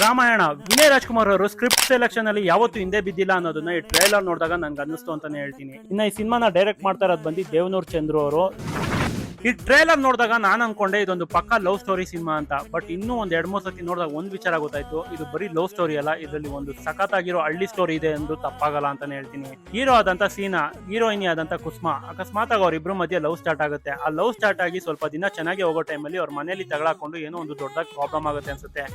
ರಾಮಾಯಣ ವಿನಯ್ ರಾಜ್ಕುಮಾರ್ ಅವರು script selection ಅಲ್ಲಿ ಯಾವತ್ತೂ ಹಿಂದೆ ಬಿದ್ದಿಲ್ಲ ಅನ್ನೋದನ್ನ ಈ ಟ್ರೈಲರ್ ನೋಡಿದಾಗ ನಂಗೆ ಅನ್ನಿಸ್ತು ಅಂತಾನೆ ಹೇಳ್ತೀನಿ. ಇನ್ನ ಈ ಸಿನಿಮಾನ ಡೈರೆಕ್ಟ್ ಮಾಡ್ತಾ ಇರೋದು ಬಂದು ದೇವನೂರ್ ಚಂದ್ರು ಅವರು. ಈ ಟ್ರೇಲರ್ ನೋಡಿದಾಗ ನಾನು ಅನ್ಕೊಂಡೆ ಇದೊಂದು ಪಕ್ಕಾ ಲವ್ ಸ್ಟೋರಿ ಸಿನಿಮಾ ಅಂತ. ಬಟ್ ಇನ್ನೂ ಒಂದ್ 2-3 ಸತಿ ನೋಡಿದಾಗ ಒಂದ್ ವಿಚಾರ ಗೊತ್ತಾಯ್ತು, ಇದು ಬರೀ ಲವ್ ಸ್ಟೋರಿ ಅಲ್ಲ, ಇದರಲ್ಲಿ ಒಂದು ಸಖತ್ತಾಗಿರೋ ಹಳ್ಳಿ ಸ್ಟೋರಿ ಇದೆ ಎಂದು ತಪ್ಪಾಗಲ್ಲ ಅಂತಾನೆ ಹೇಳ್ತೀನಿ. ಹೀರೋ ಆದಂತ ಸೀನಾ, ಹೀರೋಯಿನಿ ಆದಂತ ಕುಸುಮಾ, ಅಕಸ್ಮಾತ್ ಆಗಿ ಅವ್ರಿಬ್ರು ಮಧ್ಯೆ ಲವ್ ಸ್ಟಾರ್ಟ್ ಆಗುತ್ತೆ. ಆ ಲವ್ ಸ್ಟಾರ್ಟ್ ಆಗಿ ಸ್ವಲ್ಪ ದಿನ ಚೆನ್ನಾಗಿ ಹೋಗೋ ಟೈಮಲ್ಲಿ ಅವ್ರ ಮನೆಯಲ್ಲಿ ತಗೊಳಕೊಂಡು ಏನೋ ಒಂದು ದೊಡ್ಡದಾಗಿ ಪ್ರಾಬ್ಲಮ್ ಆಗುತ್ತೆ ಅನ್ಸುತ್ತೆ.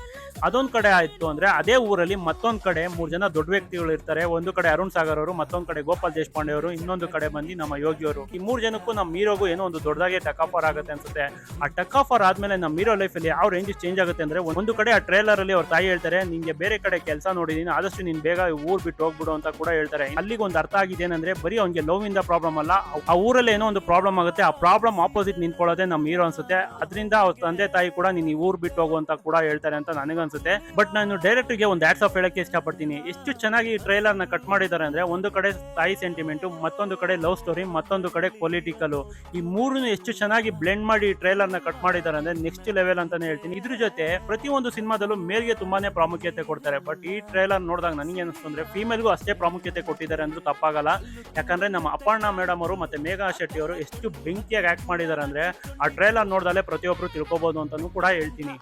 ಅದೊಂದ್ ಕಡೆ ಆಯ್ತು ಅಂದ್ರೆ, ಅದೇ ಊರಲ್ಲಿ ಮತ್ತೊಂದ್ ಕಡೆ 3 ಜನ ದೊಡ್ಡ ವ್ಯಕ್ತಿಗಳು ಇರ್ತಾರೆ. ಒಂದು ಕಡೆ ಅರುಣ್ ಸಾಗರ್ ಅವರು, ಮತ್ತೊಂದ್ ಕಡೆ ಗೋಪಾಲ್ ದೇಶಪಾಂಡೆ ಅವರು, ಇನ್ನೊಂದು ಕಡೆ ಬಂದು ನಮ್ಮ ಯೋಗಿ ಅವರು. ಈ 3 ಜನಕ್ಕೂ ನಮ್ಮ ಹೀರೋಗೂ ಏನೋ ಒಂದು ದೊಡ್ಡದಾಗಿ ಟಕ್ ಆಫರ್ ಆಗುತ್ತೆ ಅನ್ಸುತ್ತೆ. ಆ ಟಕ್ ಆಫರ್ ಆದ್ಮೇಲೆ ನಮ್ಮ ಹೀರೋ ಲೈಫ್ ಅಲ್ಲಿ ಯಾವ ರೇಂಜ್ ಚೇಂಜ್ ಆಗುತ್ತೆ ಅಂದ್ರೆ, ಒಂದು ಕಡೆ ಆ ಟ್ರೇಲರ್ ಅಲ್ಲಿ ಅವ್ರ ತಾಯಿ ಹೇಳ್ತಾರೆ, ನಿಂಗೆ ಬೇರೆ ಕಡೆ ಕೆಲಸ ನೋಡಿದೀನಿ, ಆದಷ್ಟು ನೀನ್ ಬೇಗ ಊರ್ ಬಿಟ್ಟು ಹೋಗ್ಬಿಡು ಅಂತ ಕೂಡ ಹೇಳ್ತಾರೆ. ಅಲ್ಲಿಗೆ ಒಂದು ಅರ್ಥ ಆಗಿದೆ ಏನಂದ್ರೆ, ಬರೀ ಅವ್ನಿಗೆ ಲವ್ ಇಂದ ಪ್ರಾಬ್ಲಮ್ ಅಲ್ಲ, ಆ ಊರಲ್ಲಿ ಏನೋ ಒಂದು ಪ್ರಾಬ್ಲಮ್ ಆಗುತ್ತೆ. ಆ ಪ್ರಾಬ್ಲಮ್ ಆಪೋಸಿಟ್ ನಿಂತ್ಕೊಳ್ಳೋದೇ ನಮ್ಮ ಹೀರೋ ಅನ್ಸುತ್ತೆ. ಅದರಿಂದ ಅವ್ರ ತಂದೆ ತಾಯಿ ಕೂಡ ನೀನ್ ಈ ಊರ್ ಬಿಟ್ಟು ಹೋಗು ಅಂತ ಕೂಡ ಹೇಳ್ತಾರೆ ಅಂತ ನನಗನ್ಸುತ್ತೆ. ಬಟ್ ನಾನು ಡೈರೆಕ್ಟರ್ ಗೆ ಒಂದು ಹ್ಯಾಟ್ಸ್ ಆಫ್ ಹೇಳಕ್ಕೆ ಇಷ್ಟಪಡ್ತೀನಿ. ಎಷ್ಟು ಚೆನ್ನಾಗಿ ಈ ಟ್ರೈಲರ್ ನ ಕಟ್ ಮಾಡಿದ್ದಾರೆ ಅಂದ್ರೆ, ಒಂದು ಕಡೆ ತಾಯಿ ಸೆಂಟಿಮೆಂಟ್, ಮತ್ತೊಂದು ಕಡೆ ಲವ್ ಸ್ಟೋರಿ, ಮತ್ತೊಂದು ಕಡೆ ಪೊಲಿಟಿಕಲ್, ಈ ಮೂರನ್ನು ಎಷ್ಟು ಚೆನ್ನಾಗಿ ಬ್ಲೆಂಡ್ ಮಾಡಿ ಟ್ರೈಲರ್ ನ ಕಟ್ ಮಾಡಿದ್ದಾರೆ ಅಂದ್ರೆ ನೆಕ್ಸ್ಟ್ ಲೆವೆಲ್ ಅಂತಾನೆ ಹೇಳ್ತೀನಿ. ಇದ್ರ ಜೊತೆ ಪ್ರತಿಯೊಂದು ಸಿನಿಮಾದಲ್ಲೂ ಮೇಲ್ಗೆ ತುಂಬಾನೇ ಪ್ರಾಮುಖ್ಯತೆ ಕೊಡ್ತಾರೆ. ಬಟ್ ಈ ಟ್ರೈಲರ್ ನೋಡಿದಾಗ ನನಗೆ ಅನಿಸ್ತು ಅಂದ್ರೆ, ಫೀಮೇಲ್ಗೂ ಅಷ್ಟೇ ಪ್ರಾಮುಖ್ಯತೆ ಕೊಟ್ಟಿದ್ದಾರೆ ಅಂದ್ರೂ ತಪ್ಪಾಗಲ್ಲ. ಯಾಕಂದ್ರೆ ನಮ್ಮ ಅಪರ್ಣಾ ಮೇಡಮ್ ಅವರು ಮತ್ತೆ ಮೇಘಾ ಶೆಟ್ಟಿ ಅವರು ಎಷ್ಟು ಬೆಂಕಿಯಾಗಿ ಆಕ್ಟ್ ಮಾಡಿದ್ದಾರೆ ಅಂದ್ರೆ, ಆ ಟ್ರೈಲರ್ ನೋಡಿದಾಲೆ ಪ್ರತಿಯೊಬ್ರು ತಿಳ್ಕೊಬಹುದು ಅಂತಾನು ಕೂಡ ಹೇಳ್ತೀನಿ.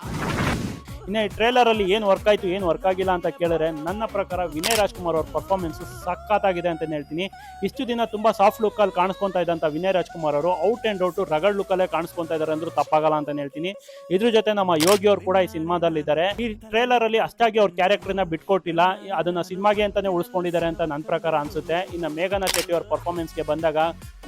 ಇನ್ನು ಈ ಟ್ರೇಲರ್ ಅಲ್ಲಿ ಏನ್ ವರ್ಕ್ ಆಯ್ತು, ಏನ್ ವರ್ಕ್ ಆಗಿಲ್ಲ ಅಂತ ಕೇಳಿದ್ರೆ, ನನ್ನ ಪ್ರಕಾರ ವಿನಯ್ ರಾಜ್ಕುಮಾರ್ ಅವ್ರ ಪರ್ಫಾರ್ಮೆನ್ಸ್ ಸಖತ್ತಾಗಿದೆ ಅಂತ ಹೇಳ್ತೀನಿ. ಇಷ್ಟು ದಿನ ತುಂಬಾ ಸಾಫ್ಟ್ ಲುಕ್ ಅಲ್ಲಿ ಕಾಣಿಸ್ಕೊಂತಾ ಇದ್ದಂತ ವಿನಯ್ ರಾಜ್ಕುಮಾರ್ ಅವರು out and out rugged look ಅಲ್ಲೇ ಕಾಣಿಸ್ಕೊಂತಾ ಇದಾರೆ ಅಂದ್ರೂ ತಪ್ಪಾಗಲ್ಲ ಅಂತ ಹೇಳ್ತೀನಿ. ಇದ್ರ ಜೊತೆ ನಮ್ಮ ಯೋಗಿ ಅವರು ಕೂಡ ಈ ಸಿನಿಮಾದಲ್ಲಿ ಇದ್ದಾರೆ. ಈ ಟ್ರೇಲರ್ ಅಲ್ಲಿ ಅಷ್ಟಾಗಿ ಅವ್ರ ಕ್ಯಾರೆಕ್ಟರ್ ನ ಬಿಟ್ಕೊಟ್ಟಿಲ್ಲ, ಅದನ್ನ ಸಿನಿಮಾಗೆ ಅಂತಾನೆ ಉಳಿಸ್ಕೊಂಡಿದ್ದಾರೆ ಅಂತ ನನ್ನ ಪ್ರಕಾರ ಅನ್ಸುತ್ತೆ. ಇನ್ನು ಮೇಘನಾ ಶೆಟ್ಟಿ ಅವ್ರ ಪರ್ಫಾರ್ಮೆನ್ಸ್ ಗೆ ಬಂದಾಗ,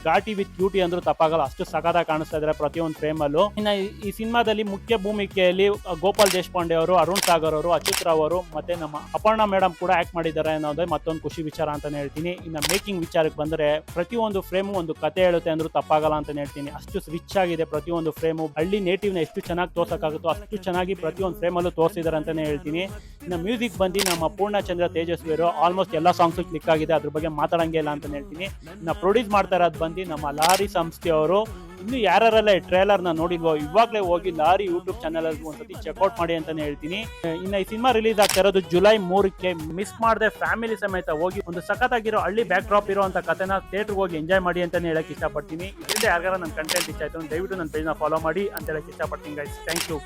ಘಾಟಿ ವಿತ್ ಬ್ಯೂಟಿ ಅಂದ್ರೂ ತಪ್ಪಾಗಲ್ಲ, ಅಷ್ಟು ಸಖತ್ತಾಗಿ ಕಾಣಿಸ್ತಾ ಇದ್ದಾರೆ ಪ್ರತಿಯೊಂದು ಫ್ರೇಮ್ ಅಲ್ಲೂ. ಇನ್ನು ಈ ಸಿನಿಮಾದಲ್ಲಿ ಮುಖ್ಯ ಭೂಮಿಕೆಯಲ್ಲಿ ಗೋಪಾಲ್ ದೇಶಪಾಂಡೆ ಅವರು, ಅರುಣ್ ಸಾಗರ್ ಅವರು, ಅಚ್ಯುತ್ ರಾವ್ ಅವರು ಮತ್ತೆ ನಮ್ಮ ಅಪರ್ಣಾ ಮೇಡಮ್ ಕೂಡ ಆಕ್ಟ್ ಮಾಡಿದ್ದಾರೆ ಅನ್ನೋದೇ ಮತ್ತೊಂದು ಖುಷಿ ವಿಚಾರ ಅಂತಾನೆ ಹೇಳ್ತೀನಿ. ಇನ್ನು ಮೇಕಿಂಗ್ ವಿಚಾರಕ್ಕೆ ಬಂದ್ರೆ, ಪ್ರತಿಯೊಂದು ಫ್ರೇಮು ಒಂದು ಕತೆ ಹೇಳುತ್ತೆ ಅಂದ್ರೂ ತಪ್ಪಾಗಲ್ಲ ಅಂತ ಹೇಳ್ತೀನಿ. ಅಷ್ಟು ರಿಚ್ ಆಗಿದೆ ಪ್ರತಿಯೊಂದು ಫ್ರೇಮು. ಹಳ್ಳಿ ನೇಟಿವ್ ನ ಎಷ್ಟು ಚೆನ್ನಾಗಿ ತೋರ್ಸಕ್ಕಾಗುತ್ತೋ ಅಷ್ಟು ಚೆನ್ನಾಗಿ ಪ್ರತಿಯೊಂದು ಫ್ರೇಮ್ ಅಲ್ಲೂ ತೋರಿಸಿದ್ದಾರೆ ಅಂತಾನೆ ಹೇಳ್ತೀನಿ. ಇನ್ನು ಮ್ಯೂಸಿಕ್ ಬಂದು ನಮ್ಮ ಪೂರ್ಣಚಂದ್ರ ತೇಜಸ್ವಿ ಅವರು ಆಲ್ಮೋಸ್ಟ್ ಎಲ್ಲ ಸಾಂಗ್ಸ್ ಕ್ಲಿಕ್ ಆಗಿದೆ, ಅದ್ರ ಬಗ್ಗೆ ಮಾತಾಡಂಗೆ ಇಲ್ಲ ಅಂತ ಹೇಳ್ತೀನಿ. ಇನ್ನು ಪ್ರೊಡ್ಯೂಸ್ ಮಾಡ್ತಾ ಇರೋದು ಬಂದು ನಮ್ಮ ಲಾರಿ ಸಂಸ್ಥೆಯವರು. ಇನ್ನು ಯಾರೆಲ್ಲ ಈ ಟ್ರೇಲರ್ ನ ನೋಡಿಲ್ವೋ, ಇವಾಗಲೇ ಹೋಗಿ ಲಾರಿ ಯೂಟ್ಯೂಬ್ ಚಾನಲ್ ಅಲ್ಲಿ ಒಂದ್ಸತಿ ಚೆಕ್ಔಟ್ ಮಾಡಿ ಅಂತಾನೆ ಹೇಳ್ತೀನಿ. ಇನ್ನು ಈ ಸಿನಿಮಾ ರಿಲೀಸ್ ಆಗ್ತಾ ಇರೋದು ಜುಲೈ 3ಕ್ಕೆ. ಮಿಸ್ ಮಾಡದೆ ಫ್ಯಾಮಿಲಿ ಸಮೇತ ಹೋಗಿ ಒಂದು ಸಖತ್ತಾಗಿರೋ ಹಳ್ಳಿ ಬ್ಯಾಕ್ ಡ್ರಾಪ್ ಇರುವಂತ ಕಥೆನ ಥಿಯೇಟರ್ ಹೋಗಿ ಎಂಜಾಯ್ ಮಾಡಿ ಅಂತಾನೆ ಹೇಳಕ್ ಇಷ್ಟಪಡ್ತೀನಿ. ಇದರಿಂದ ಯಾರಿಗಾರ ನನ್ನ ಕಂಟೆಂಟ್ ಇಷ್ಟ ಆಯ್ತು ದಯವಿಟ್ಟು ನನ್ನ ಪೇಜ್ ನ ಫಾಲೋ ಮಾಡಿ ಅಂತ ಹೇಳಕ್ ಇಷ್ಟಪಡ್ತೀನಿ ಗೈಸ್. Thank you.